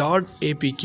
.apk۔